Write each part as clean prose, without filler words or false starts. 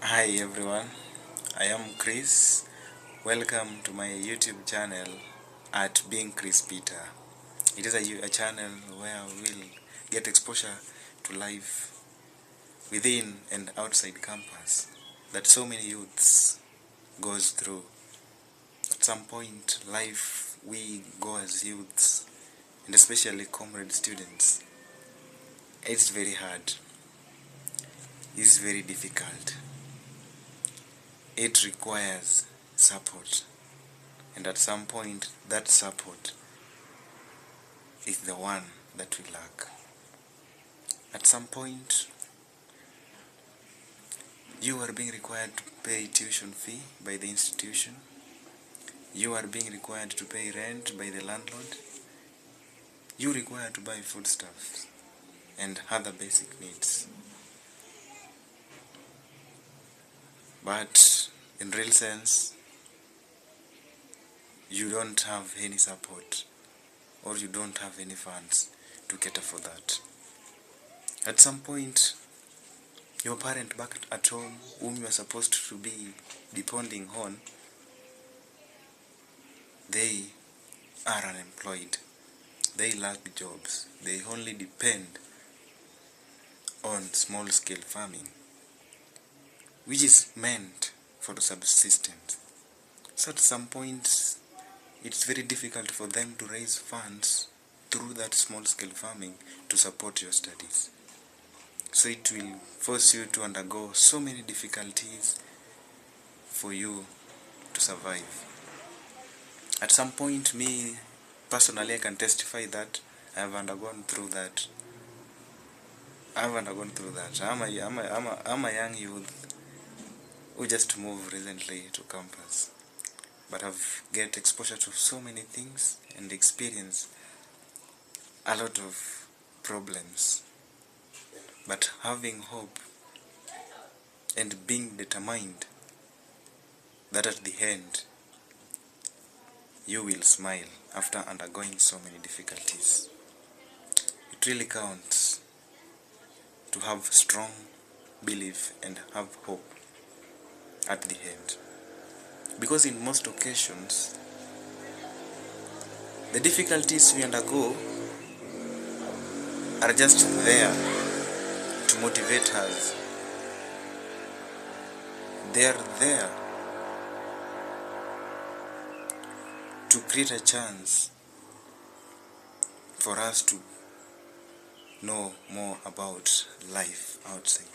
Hi everyone, I am Chris. Welcome to my YouTube channel at Being Chris Peter. It is a channel where we'll get exposure to life within and outside campus that so many youths goes through. At some point, life we go as youths and especially comrade students. It's very hard. It's very difficult. It requires support. And at some point, that support is the one that we lack. At some point, you are being required to pay tuition fee by the institution. You are being required to pay rent by the landlord. You require to buy foodstuffs and other basic needs. But in real sense, you don't have any support or you don't have any funds to cater for that. At some point, your parent back at home, whom you are supposed to be depending on, they are unemployed. They lack jobs. They only depend on small-scale farming, which is meant for the subsistence. So at some point, it's very difficult for them to raise funds through that small-scale farming to support your studies. So it will force you to undergo so many difficulties for you to survive. At some point, me personally, I can testify that I have undergone through that. I'm a young youth who just moved recently to campus, but I've get exposure to so many things and experience a lot of problems. But having hope and being determined that at the end you will smile after undergoing so many difficulties. It really counts to have strong belief and have hope at the end. Because in most occasions, the difficulties we undergo are just there to motivate us. They are there to create a chance for us to know more about life outside.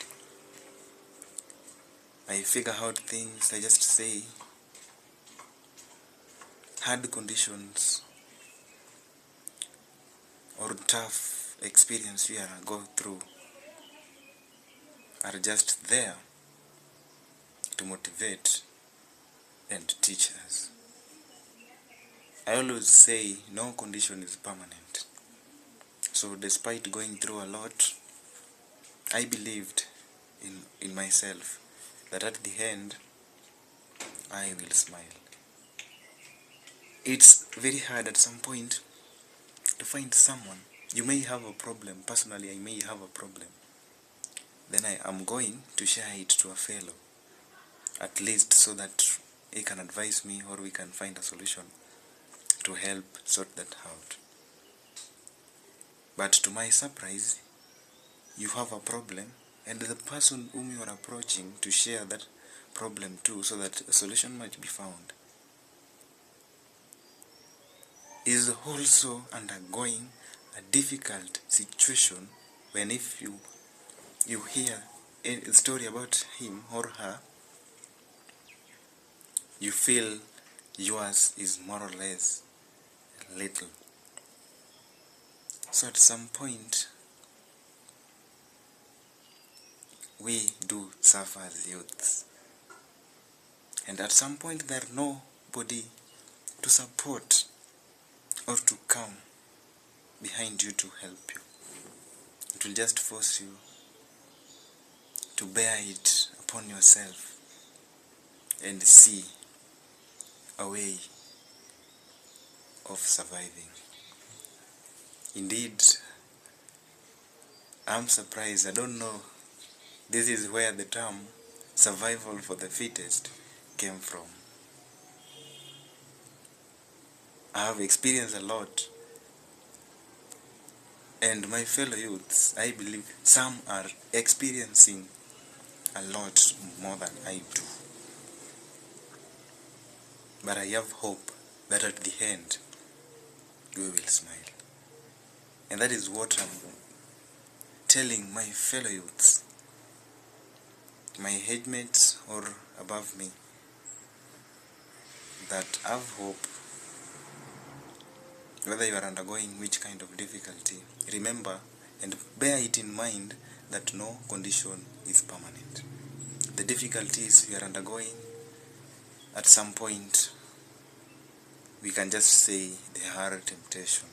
I figure out things, I just say hard conditions or tough experience we are going through are just there to motivate and teach us. I always say no condition is permanent. So despite going through a lot, I believed in myself that at the end, I will smile. It's very hard at some point to find someone. You may have a problem. Personally, I may have a problem. Then I am going to share it to a fellow, at least so that he can advise me or we can find a solution to help sort that out. But to my surprise, you have a problem and the person whom you are approaching to share that problem to so that a solution might be found is also undergoing a difficult situation. When if you hear a story about him or her, you feel yours is more or less little. So at some point, we do suffer as youths. And at some point, there is nobody to support or to come behind you to help you. It will just force you to bear it upon yourself and see a way of surviving. Indeed, I'm surprised. I don't know. This is where the term survival for the fittest came from. I have experienced a lot, and my fellow youths, I believe some are experiencing a lot more than I do. But I have hope that at the end, we will smile. And that is what I'm telling my fellow youths, my age mates or above me, that have hope. Whether you are undergoing which kind of difficulty, remember and bear it in mind that no condition is permanent. The difficulties we are undergoing, at some point, we can just say they are a temptation.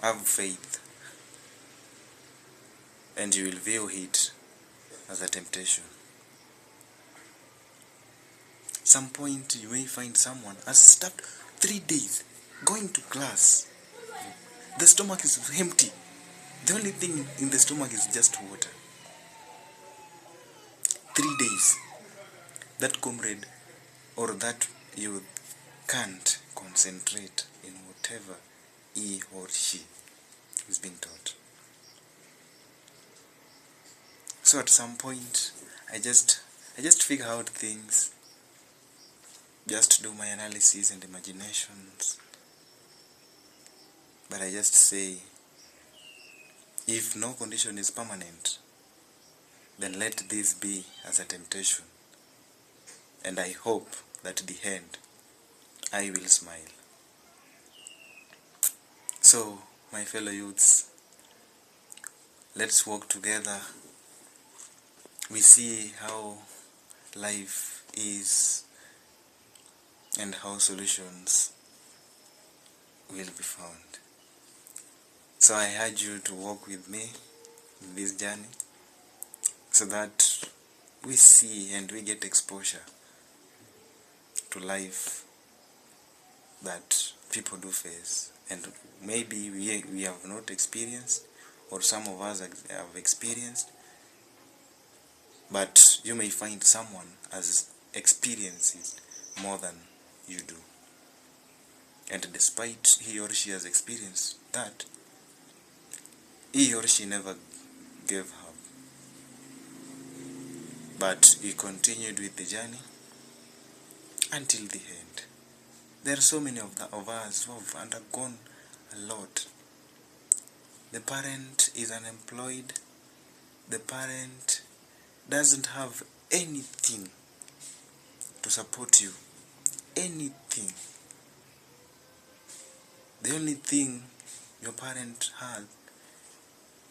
Have faith, and you will view it as a temptation. Some point you may find someone has stopped 3 days going to class. The stomach is empty. The only thing in the stomach is just water. 3 days. That comrade or that youth can't concentrate in whatever he or she is being taught. So at some point, I just figure out things, just do my analysis and imaginations. But I just say, if no condition is permanent, then let this be as a temptation. And I hope that at the end, I will smile. So, my fellow youths, let's work together. We see how life is and how solutions will be found. So I urge you to walk with me in this journey so that we see and we get exposure to life that people do face, and maybe we have not experienced, or some of us have experienced, but you may find someone has experienced more than you do, and despite he or she has experienced that, he or she never gave up, but he continued with the journey until the end. There are so many of us who have undergone a lot. The parent is unemployed. The parent doesn't have anything to support you. Anything. The only thing your parent has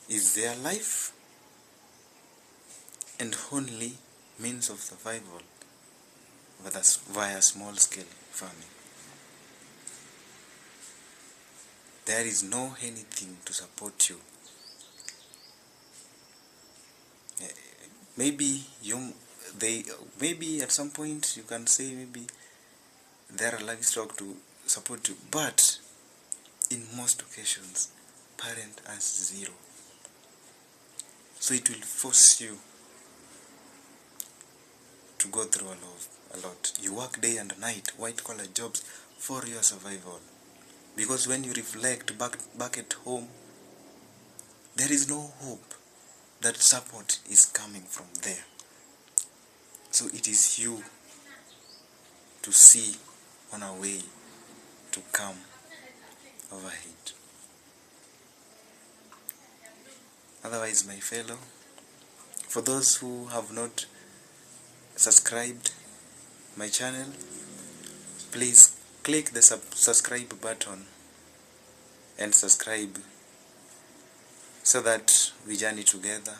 is their life and only means of survival via small-scale farming. There is no anything to support you. Maybe at some point you can say maybe there are livestock to support you, but in most occasions, parent has zero. So it will force you to go through a lot. You work day and night, white-collar jobs for your survival. Because when you reflect back at home, there is no hope that support is coming from there. So it is you to see on a way to come overhead. Otherwise, my fellow, for those who have not subscribed my channel, please click the subscribe button and subscribe so that we journey together.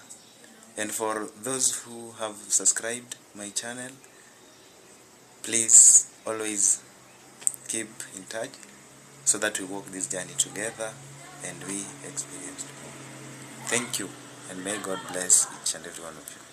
And for those who have subscribed my channel, please always keep in touch so that we walk this journey together and we experience. Thank you, and may God bless each and every one of you.